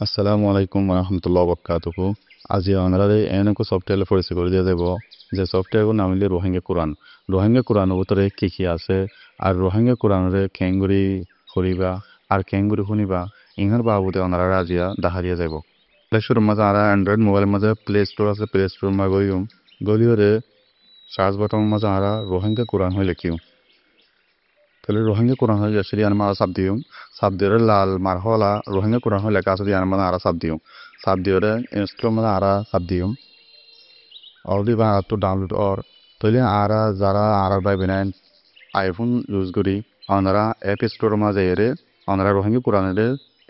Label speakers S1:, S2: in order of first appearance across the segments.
S1: আসসালামু আলাইকুম রহমতুল্লাহ বরকাতুহু। আজি আমরা এনেকো সফটওয়্যার পরিচয় করে দিয়ে যাব যে সফটওয়্যারগুলো নাম হইলে রোহিঙ্গা কোরআন। রোহিঙ্গা কোরআনের ভিতরে কি আছে আর রোহিঙ্গা কোরআনের কেঙ্গুরি করিবা আর কেঙ্গুরি শুনিবা ইহার বাবদে ওনারা রাজিয়া দাহারিয়া যাব। প্লে স্টোর মাঝে আর অ্যান্ড্রয়েড মোবাইলের মাঝে প্লে স্টোর আছে, প্লে স্টোর মা গইম গলিওরে সার্চ বাটন মাঝে আর রোহিঙ্গা কোরআন হইলে কিউ তাহলে রোহিঙ্গা কোরআন হয়ে যাচ্ছে দিয়ান মারা সাব দিও সাব দিয়ে লাল মার হলা রোহিঙ্গা কোরআন হলে কাছে দিয়ান মানে আরা সাব দিয়ে ইনস্টল মানে আরা সাব দিও অলরেডি বা তো ডাউনলোড অর তাহলে আরা যারা আরা বাই বেনাইন আইফোন ইউজ করি ওনারা অ্যাপ স্টোর মাঝে এরে ওনারা রোহিঙ্গা কোরআনের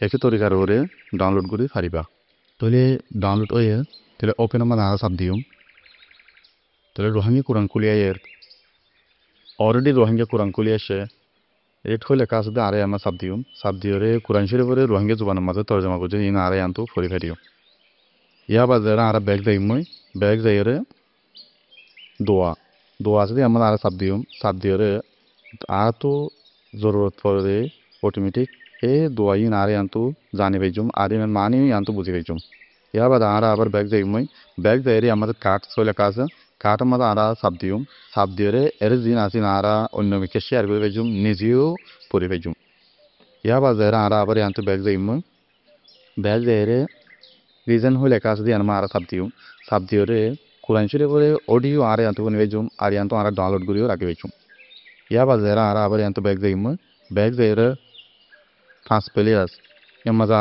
S1: একই তরিকার ওরে ডাউনলোড করি পারিবা। তাহলে ডাউনলোড হয়ে তাহলে ওপেন মানে আরা সাব দিও তাহলে রোহিঙ্গা কোরআন খুলিয়ে এর অলরেডি রোহিঙ্গা কোরআন খুলিয়ে এসে এট হইলে কাজ দিয়ে আরে আমার সাব দিওরে কোরআন শরীফরে রোহিঙ্গা জুবানের মাঝে তর্জমা করছে ইন আরে আনতো ফরি ফেরিও ইয়া বাজারে আর ব্যাগ যাই মই ব্যাগ যাইরে দোয়া দোয়া যদি আমার আর সাব দিওরে আর তো জরুরত পড়ে অটোমেটিক এ দোয়া ইন আরে আনতো জানি পাইজুম আরে মানি আনতো বুঝি পাইজুম ইয়া বাদ আর আবার ব্যাগ যাই মই ব্যাগ যাইরে আমাদের কাঠ চলে কাজ কাঠ আমাদের আর সাব দিওরে এর দিন আসিন আর অন্য মিকে শেয়ার করে পাইজুম নিজেও পড়ে পাইজুম ইয়া বাজারে আর আবার আনতো ব্যাগ যাই মই ব্যাগ যাইরে রিজন হইলে কাজ দিয়ে আমার আর সাব দিওরে কোরআন শরীফরে অডিও আরে আনতো কোন বেজুম আর আনতো আর ডাউনলোড করিও রাখি বেজুম ইয়া বাজারে আর আবার আনতো ব্যাগ যাই মই ব্যাগ যাইরে ফাঁস পেলিয়াস এমাজা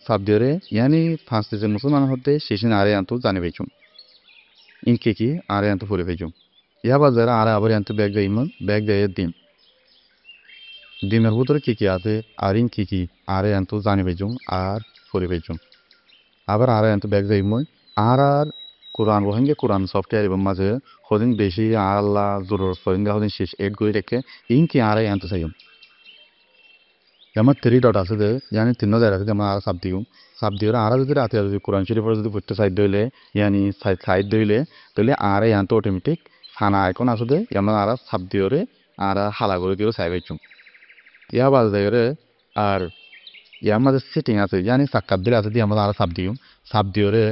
S1: সাব দিওরে ইয়ানি ফাঁস দিছে মুসলমান হতে শেষিন আরে আনতো জানি বেজুম ইনকে কি আরে আনতো ফুরে বেজুম ইয়া বাজারে আর আবার আনতো ব্যাগ যাই মই ব্যাগ যাইয়ে ডিমের ভিতরে কি আছে আর ইন কি আরে আনতো জানি বেজুম আর ফুরে বেজুম আবার আর এত ব্যাগ যাই মই আর কোরআন রোহিঙ্গা কোরআন সফটওয়্যার এবং মাঝে হদিন বেশি আল্লাহ জরুর রোহিঙ্গা হদিন শেষ এড করে রেখে ইনকি আর এত চাইম আমার 3 ডট আছে যে জানি 3 জায়গা আছে আমার আর সাব দিও আর যদি রাতে যদি কোরআন শরীফের যদি পড়তে সাইড দইলে ইয়ানি সাইড দইলে তাহলে আর এত অটোমেটিক ফানা আইকন আছে যে আমার আর সাব দিওরে আর হালা করে দিও সাইড হইছুম ইয়া বাজ দেয়রে আর ইয়ার মাঝে সেটিং আছে জানি সাক্কাত দিলে আছে দিয়ে আমরা আর সাব দিওরে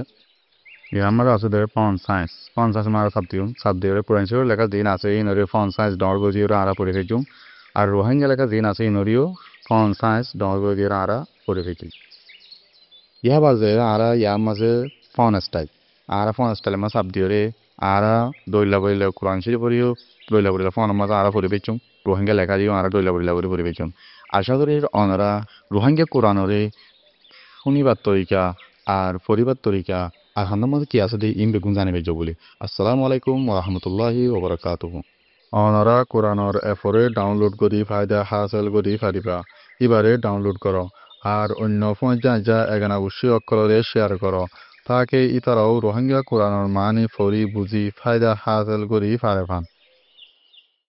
S1: আমার আছে ধরে ফন সাইজ মারা সাব দিওরে পুরান শহর লেখা দিন আছে ইনরে ফন সাইজ ডর গজিওরে আরা পড়ে ফেজুম আর রোহিঙ্গা লেখা দিন আছে ইনরিও ফন সাইজ ডর গজিওরে আরা পড়ে ফেজুম ইয়া বাজে আরা ইয়ার মাঝে ফন স্টাইল মা সাব দিওরে আরা দইলা বইলা কোরআন শরীফ পড়িও দইলা বইলা ফন মাঝে আরা পড়ে ফেজুম রোহিঙ্গা লেখা দিও আরা দইলা বইলা করে পড়ে ফেজুম আশা করি অনারা রোহিঙ্গা কোরআনরে শুনিবার তরিকা আর পরিবার তরিকা আর হান্নার মধ্যে কি আছে ইম বেগুন জানিবে বলি। আসসালামু আলাইকুম রহমতুল্লাহি ওবরাকাতুহু। অনারা কোরআনর এফরে ডাউনলোড করি ফায়দা হাসিল করি ফারিবা এবারে ডাউনলোড করো আর অন্য ফোন যা এগানা অবশ্যই অক্ষরে শেয়ার করো তাকে ইতারাও রোহিঙ্গা কোরআনর মানি ফরি বুঝি ফায়দা হাসিল করি ফারে ফান।